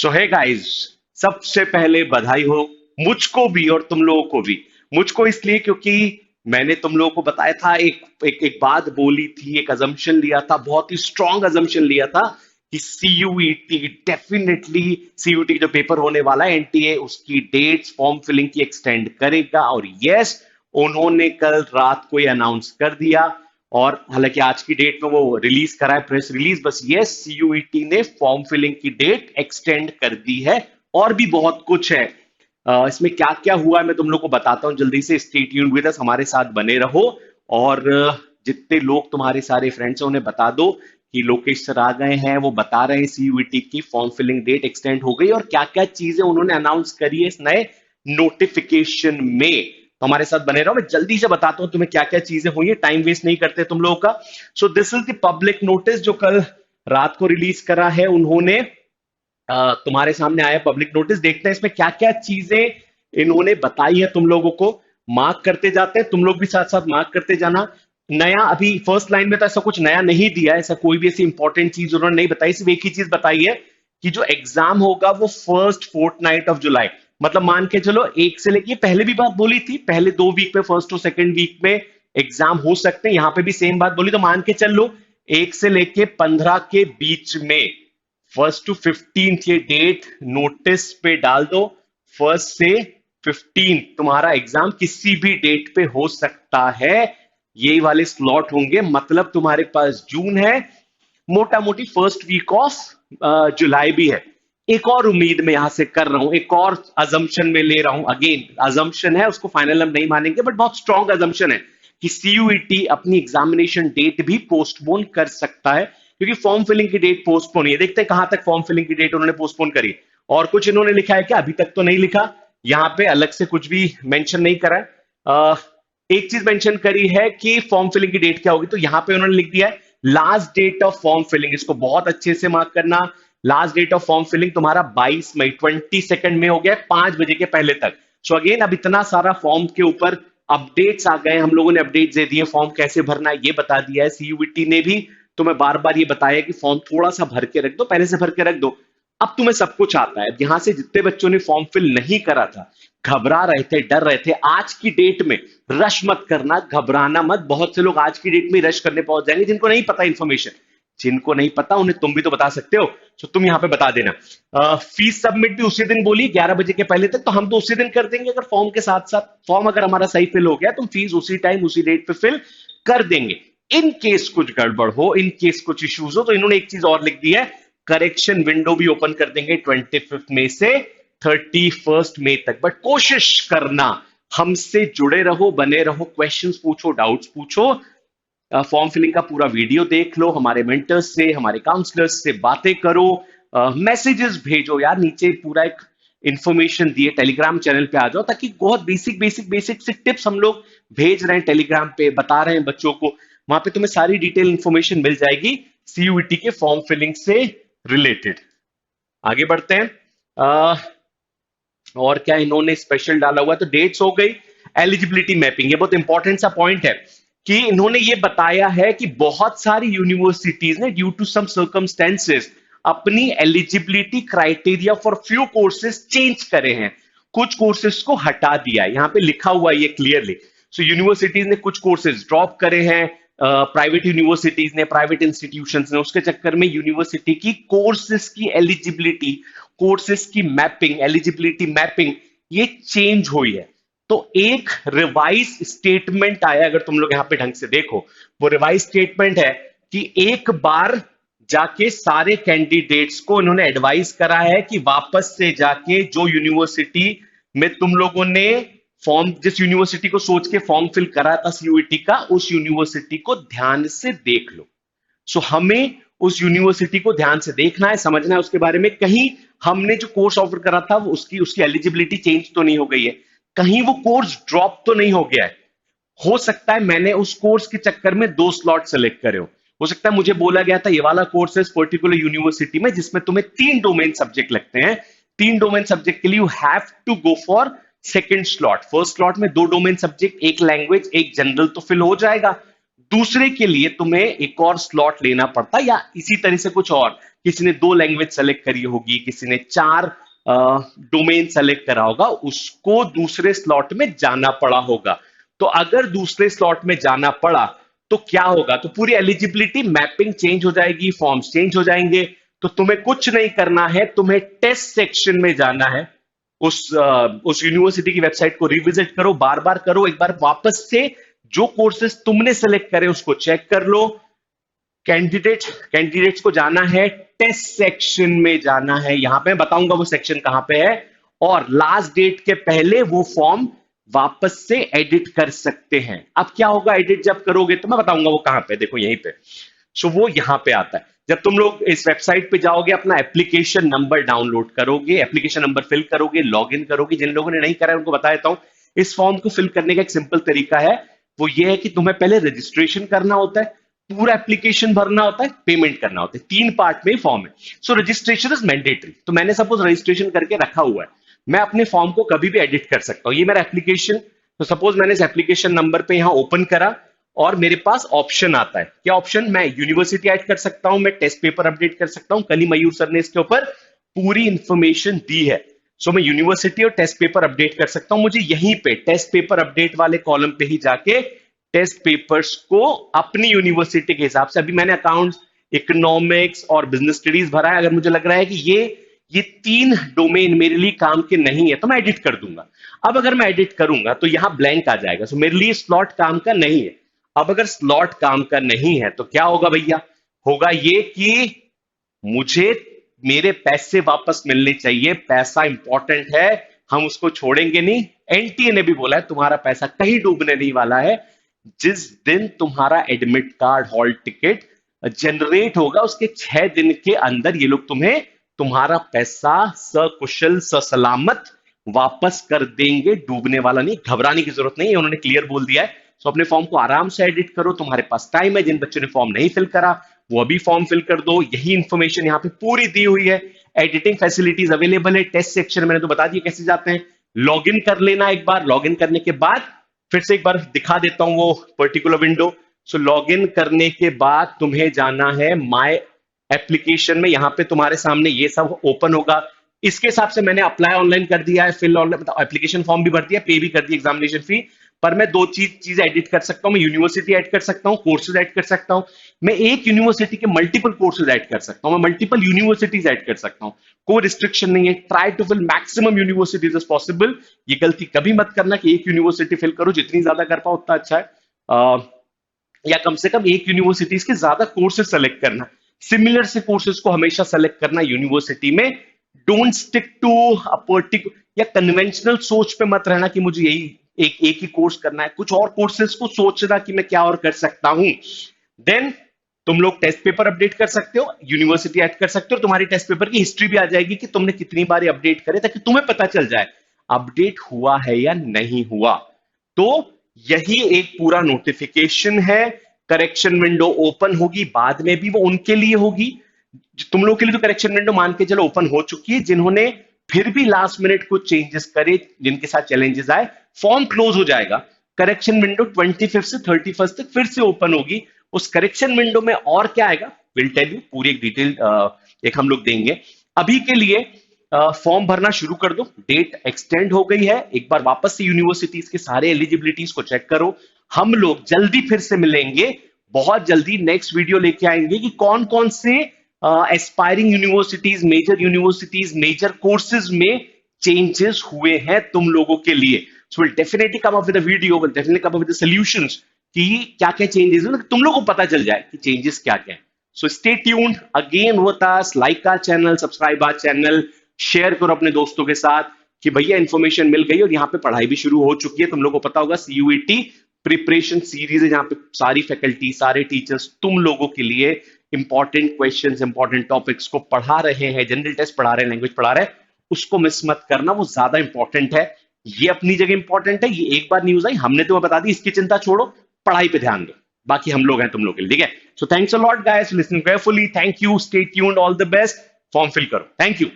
सो है गाइस, सबसे पहले बधाई हो मुझको भी और तुम लोगों को भी। मुझको इसलिए क्योंकि मैंने तुम लोगों को बताया था, एक बात बोली थी, एक अजम्पशन लिया था, बहुत ही स्ट्रांग अजम्पशन लिया था कि सीयूईटी डेफिनेटली, सीयूईटी जो पेपर होने वाला है एनटीए, उसकी डेट्स फॉर्म फिलिंग की एक्सटेंड करेगा। और यस, उन्होंने कल रात को ये अनाउंस कर दिया। और हालांकि आज की डेट में वो रिलीज करा है प्रेस रिलीज, बस ये सीयूईटी ने फॉर्म फिलिंग की डेट एक्सटेंड कर दी है। और भी बहुत कुछ है। इसमें क्या क्या हुआ है मैं तुम लोग को बताता हूँ जल्दी से। स्टे ट्यून्ड विद अस, हमारे साथ बने रहो। और जितने लोग तुम्हारे सारे फ्रेंड्स हैं उन्हें बता दो कि लोकेश सर आ गए हैं, वो बता रहे हैं सीयूईटी की फॉर्म फिलिंग डेट एक्सटेंड हो गई और क्या क्या चीजें उन्होंने अनाउंस करी है इस नए नोटिफिकेशन में। तो हमारे साथ बने रहो, मैं जल्दी से बताता हूं तुम्हें क्या क्या चीजें हुई है, टाइम वेस्ट नहीं करते तुम लोगों का। So this is the public notice जो कल रात को रिलीज करा है उन्होंने। तुम्हारे सामने आया पब्लिक नोटिस, देखते हैं इसमें क्या क्या चीजें इन्होंने बताई है तुम लोगों को। मार्क करते जाते हैं, तुम लोग भी साथ साथ मार्क करते जाना। नया अभी फर्स्ट लाइन में तो ऐसा कुछ नया नहीं दिया है, ऐसा कोई भी ऐसी इंपॉर्टेंट चीज उन्होंने नहीं बताई। सिर्फ एक ही चीज बताई है कि जो एग्जाम होगा वो फर्स्ट फोर्टनाइट ऑफ जुलाई, मतलब मान के चलो एक से लेके, पहले भी बात बोली थी, पहले 2 वीक में, फर्स्ट और सेकंड वीक में एग्जाम हो सकते हैं। यहां पे भी सेम बात बोली, तो मान के चल लो 1 से लेके 15 के बीच में, 1 टू 15 ये डेट नोटिस पे डाल दो। 1 से 15 तुम्हारा एग्जाम किसी भी डेट पे हो सकता है। यही वाले स्लॉट होंगे, मतलब तुम्हारे पास जून है, मोटा मोटी फर्स्ट वीक ऑफ जुलाई भी है। एक और उम्मीद मैं यहां से कर रहा हूं, एक और अजम्पशन में ले रहा हूं। अगेन अजम्पशन है, उसको फाइनल हम नहीं मानेंगे, बट बहुत स्ट्रॉन्ग अजम्पशन है कि सीयूईटी अपनी एग्जामिनेशन डेट भी पोस्टपोन कर सकता है, क्योंकि फॉर्म फिलिंग की डेट पोस्टपोन है। देखते हैं कहां तक फॉर्म फिलिंग की डेट उन्होंने पोस्टपोन करी। और कुछ इन्होंने लिखा है क्या? अभी तक तो नहीं लिखा, यहां पे अलग से कुछ भी मेंशन नहीं करा है। एक चीज मेंशन करी है कि फॉर्म फिलिंग की डेट क्या होगी, तो यहां पे उन्होंने लिख दिया है last date of form filling. इसको बहुत अच्छे से मार्क करना। Last date of form filling तुम्हारा 22 मई, 22 में हो गया, 5 बजे के पहले तक। सो अगेन, अब इतना सारा फॉर्म के ऊपर अपडेट्स आ गए, हम लोगों ने अपडेट दे दिए, फॉर्म कैसे भरना है ये बता दिया है। सीयूईटी ने भी तुम्हें बार बार ये बताया कि फॉर्म थोड़ा सा भर के रख दो, पहले से भर के रख दो। अब तुम्हें सब कुछ आता है। यहां से जितने बच्चों ने फॉर्म फिल नहीं करा था, घबरा रहे थे, डर रहे थे, आज की डेट में रश मत करना, घबराना मत। बहुत से लोग आज की डेट में रश करने पहुंच जाएंगे, जिनको नहीं पता इंफॉर्मेशन, जिनको नहीं पता उन्हें तुम भी तो बता सकते हो, तो तुम यहां पे बता देना। फीस सबमिट भी उसी दिन बोली, 11 बजे के पहले तक, तो हम तो उसी दिन कर देंगे। अगर फॉर्म के साथ साथ फॉर्म अगर हमारा सही फिल हो गया, तो फीस उसी टाइम उसी डेट पे फिल कर देंगे। इन केस कुछ गड़बड़ हो, इन केस कुछ इश्यूज हो, तो इन्होंने एक चीज और लिख दी है, करेक्शन विंडो भी ओपन कर देंगे 25 मई से 31 मई तक। बट कोशिश करना, हमसे जुड़े रहो, बने रहो, क्वेश्चंस पूछो, डाउट्स पूछो, फॉर्म फिलिंग का पूरा वीडियो देख लो, हमारे मेंटर्स से, हमारे काउंसलर्स से बातें करो, मैसेजेस भेजो यार, नीचे पूरा एक इंफॉर्मेशन दिए, टेलीग्राम चैनल पे आ जाओ, ताकि बहुत बेसिक बेसिक बेसिक से टिप्स हम लोग भेज रहे हैं टेलीग्राम पे, बता रहे हैं बच्चों को। वहां पे तुम्हें सारी डिटेल इंफॉर्मेशन मिल जाएगी सीयूईटी के फॉर्म फिलिंग से रिलेटेड। आगे बढ़ते हैं। और क्या इन्होंने स्पेशल डाला हुआ है, तो डेट्स हो गई। एलिजिबिलिटी मैपिंग, ये बहुत इंपॉर्टेंट सा पॉइंट है कि इन्होंने ये बताया है कि बहुत सारी यूनिवर्सिटीज ने ड्यू टू सम सर्कमस्टेंसेस अपनी eligibility criteria for few courses change करे हैं, कुछ कोर्सेज को हटा दिया है। यहां पे लिखा हुआ है ये क्लियरली। सो यूनिवर्सिटीज ने कुछ कोर्सेज ड्रॉप करे हैं, प्राइवेट यूनिवर्सिटीज ने, प्राइवेट इंस्टीट्यूशंस ने, उसके चक्कर में यूनिवर्सिटी की कोर्सेज की एलिजिबिलिटी, कोर्सेज की मैपिंग, एलिजिबिलिटी मैपिंग, ये चेंज हुई है। तो एक रिवाइज स्टेटमेंट आया, अगर तुम लोग यहां पे ढंग से देखो, वो रिवाइज स्टेटमेंट है कि एक बार जाके सारे कैंडिडेट्स को इन्होंने एडवाइस करा है कि वापस से जाके जो यूनिवर्सिटी में तुम लोगों ने फॉर्म, जिस यूनिवर्सिटी को सोच के फॉर्म फिल करा था सीयूईटी का, उस यूनिवर्सिटी को ध्यान से देख लो। सो हमें उस यूनिवर्सिटी को ध्यान से देखना है, समझना है उसके बारे में, कहीं हमने जो कोर्स ऑफर करा था वो उसकी उसकी एलिजिबिलिटी चेंज तो नहीं हो गई है, कहीं वो कोर्स ड्रॉप तो नहीं हो गया है। हो सकता है मैंने उस कोर्स के चक्कर में 2 स्लॉट सेलेक्ट करे हो सकता है मुझे बोला गया था ये वाला कोर्स है पर्टिकुलर यूनिवर्सिटी में जिसमें तुम्हें 3 डोमेन सब्जेक्ट लगते हैं, 3 डोमेन सब्जेक्ट के लिए you have to go for second slot. First slot में 2 डोमेन सब्जेक्ट, एक लैंग्वेज, एक जनरल, तो फिल हो जाएगा। दूसरे के लिए तुम्हें एक और स्लॉट लेना पड़ता, या इसी तरह से कुछ और, किसी ने 2 लैंग्वेज सेलेक्ट करी होगी, किसी ने 4 डोमेन सेलेक्ट करा होगा, उसको दूसरे स्लॉट में जाना पड़ा होगा। तो अगर दूसरे स्लॉट में जाना पड़ा तो क्या होगा, तो पूरी एलिजिबिलिटी मैपिंग चेंज हो जाएगी, फॉर्म्स चेंज हो जाएंगे। तो तुम्हें कुछ नहीं करना है, तुम्हें टेस्ट सेक्शन में जाना है, उस यूनिवर्सिटी की वेबसाइट को रिविजिट करो, बार बार करो, एक बार वापस से जो कोर्सेज तुमने सेलेक्ट करे उसको चेक कर लो। कैंडिडेट्स को जाना है, टेस्ट सेक्शन में जाना है, यहां पे मैं बताऊंगा वो सेक्शन कहां पे है, और लास्ट डेट के पहले वो फॉर्म वापस से एडिट कर सकते हैं। अब क्या होगा एडिट जब करोगे, तो मैं बताऊंगा वो कहां पे, देखो यहीं पे। सो वो यहां पे आता है। जब तुम लोग इस वेबसाइट पे जाओगे, अपना एप्लीकेशन नंबर डाउनलोड करोगे, एप्लीकेशन नंबर फिल करोगे, लॉगिन करोगे। जिन लोगों ने नहीं करा है उनको बता देता हूं, इस फॉर्म को फिल करने का एक सिंपल तरीका है, वो ये है कि तुम्हें पहले रजिस्ट्रेशन करना होता है, पूरा एप्लीकेशन भरना होता है, पेमेंट करना होता है। 3 पार्ट में फॉर्म है। सो रजिस्ट्रेशन इज मैंडेटरी। तो मैंने सपोज रजिस्ट्रेशन करके रखा हुआ है, मैं अपने फॉर्म को कभी भी एडिट कर सकता हूं। ये मेरा एप्लीकेशन, तो सपोज मैंने इस एप्लीकेशन नंबर पे यहां ओपन करा और मेरे पास ऑप्शन आता है। क्या ऑप्शन, मैं यूनिवर्सिटी ऐड कर सकता हूं, मैं टेस्ट पेपर अपडेट कर सकता हूं। कल ही मयूर सर ने इसके ऊपर पूरी इंफॉर्मेशन दी है। सो मैं यूनिवर्सिटी और टेस्ट पेपर अपडेट कर सकता हूं। मुझे यहीं पे टेस्ट पेपर अपडेट वाले कॉलम पे ही जाके टेस्ट पेपर्स को अपनी यूनिवर्सिटी के हिसाब से, अभी मैंने अकाउंट्स, इकोनॉमिक्स और बिजनेस स्टडीज भरा है, अगर मुझे लग रहा है कि ये 3 डोमेन मेरे लिए काम के नहीं है तो मैं एडिट कर दूंगा। अब अगर मैं एडिट करूंगा तो यहां ब्लैंक आ जाएगा, सो मेरे लिए स्लॉट काम का नहीं है। अब अगर स्लॉट काम का नहीं है तो क्या होगा भैया, होगा ये कि मुझे मेरे पैसे वापस मिलने चाहिए। पैसा इंपॉर्टेंट है, हम उसको छोड़ेंगे नहीं। एनटीए ने भी बोला है तुम्हारा पैसा कहीं डूबने नहीं वाला है। जिस दिन तुम्हारा admit card, hall ticket generate होगा, उसके 6 दिन के अंदर ये लोग तुम्हें तुम्हारा पैसा सकुशल ससलामत वापस कर देंगे। डूबने वाला नहीं, घबराने की जरूरत नहीं है, उन्होंने क्लियर बोल दिया है। सो अपने फॉर्म को आराम से एडिट करो, तुम्हारे पास टाइम है। जिन बच्चों ने फॉर्म नहीं फिल करा वो अभी फॉर्म फिल कर दो। यही इंफॉर्मेशन यहाँ पे पूरी दी हुई है। एडिटिंग फैसिलिटीज अवेलेबल है। टेस्ट सेक्शन मैंने तो बता दिया कैसे जाते हैं। लॉगिन कर लेना एक बार, लॉगिन करने के बाद फिर से एक बार दिखा देता हूं वो पर्टिकुलर विंडो। सो लॉगिन करने के बाद तुम्हें जाना है माय एप्लीकेशन में, यहां पे तुम्हारे सामने ये सब ओपन होगा। इसके हिसाब से मैंने अप्लाई ऑनलाइन कर दिया है, फिल ऑनलाइन, मतलब एप्लीकेशन फॉर्म भी भर दिया, पे भी कर दिया एग्जामिनेशन फी। पर मैं 2 चीज एडिट कर सकता हूं, मैं यूनिवर्सिटी ऐड कर सकता हूं, कोर्सेज ऐड कर सकता हूं। मैं एक यूनिवर्सिटी के मल्टीपल कोर्सेज ऐड कर सकता हूं, मैं मल्टीपल यूनिवर्सिटीज ऐड कर सकता हूं। कोई रिस्ट्रिक्शन नहीं है। Try to fill maximum universities as possible. ये गलती कभी मत करना कि एक यूनिवर्सिटी फिल करो, जितनी ज्यादा कर पाओ उतना अच्छा है। या कम से कम एक यूनिवर्सिटीज के ज्यादा कोर्सेज सेलेक्ट करना, सिमिलर से कोर्सेज को हमेशा सेलेक्ट करना यूनिवर्सिटी में। Don't stick to a particular या कन्वेंशनल सोच पे मत रहना कि मुझे यही एक ही कोर्स करना है। कुछ और कोर्सेज को सोचना कि मैं क्या और कर सकता हूं। देन तुम लोग टेस्ट पेपर अपडेट कर सकते हो, यूनिवर्सिटी ऐड कर सकते हो, तुम्हारी टेस्ट पेपर की हिस्ट्री भी आ जाएगी कि तुमने कितनी बार अपडेट करे, ताकि तुम्हें पता चल जाए अपडेट हुआ है या नहीं हुआ। तो यही एक पूरा नोटिफिकेशन है। करेक्शन विंडो ओपन होगी, बाद में भी वो उनके लिए होगी। तुम लोग के लिए तो करेक्शन विंडो मान के चलो ओपन हो चुकी है। जिन्होंने फिर भी लास्ट मिनट कुछ चेंजेस करे, जिनके साथ चैलेंजेस आए, फॉर्म क्लोज हो जाएगा। करेक्शन विंडो 25 से 31 तक फिर से ओपन होगी। उस करेक्शन विंडो में और क्या आएगा, विल टेल यू, पूरी एक डिटेल एक हम लोग देंगे। अभी के लिए फॉर्म भरना शुरू कर दो। डेट एक्सटेंड हो गई है। एक बार वापस से यूनिवर्सिटीज के सारे एलिजिबिलिटीज को चेक करो। हम लोग जल्दी फिर से मिलेंगे, बहुत जल्दी नेक्स्ट वीडियो लेके आएंगे कि कौन कौन से एस्पायरिंग यूनिवर्सिटीज, मेजर कोर्सेज में चेंजेस हुए हैं तुम लोगों के लिए। So will definitely come up with a video, will definitely come up with the solutions कि क्या क्या चेंजेस हैं, तुम लोगों को पता चल जाए कि चेंजेस क्या क्या है। So stay tuned again with us, like our channel, subscribe our channel, share करो अपने दोस्तों के साथ कि भैया इंफॉर्मेशन मिल गई। और यहाँ पे पढ़ाई भी शुरू हो चुकी है। तुम लोगों को पता होगा CUET प्रिपरेशन सीरीज है, जहां पे सारी फैकल्टी, सारे टीचर्स तुम लोगों के लिए इंपॉर्टेंट क्वेश्चंस, इंपॉर्टेंट टॉपिक्स को पढ़ा रहे हैं। जनरल टेस्ट पढ़ा रहे हैं, लैंग्वेज पढ़ा रहे हैं, उसको मिस मत करना, वो ज्यादा इंपॉर्टेंट है। ये अपनी जगह इंपॉर्टेंट है। ये एक बार न्यूज आई, हमने तुम्हें बता दी, इसकी चिंता छोड़ो, पढ़ाई पे ध्यान दो। बाकी हम लोग हैं तुम लोग के लिए, ठीक है। So thanks a lot guys, listening carefully. Thank you, stay tuned, all the best. Form fill करो। Thank you.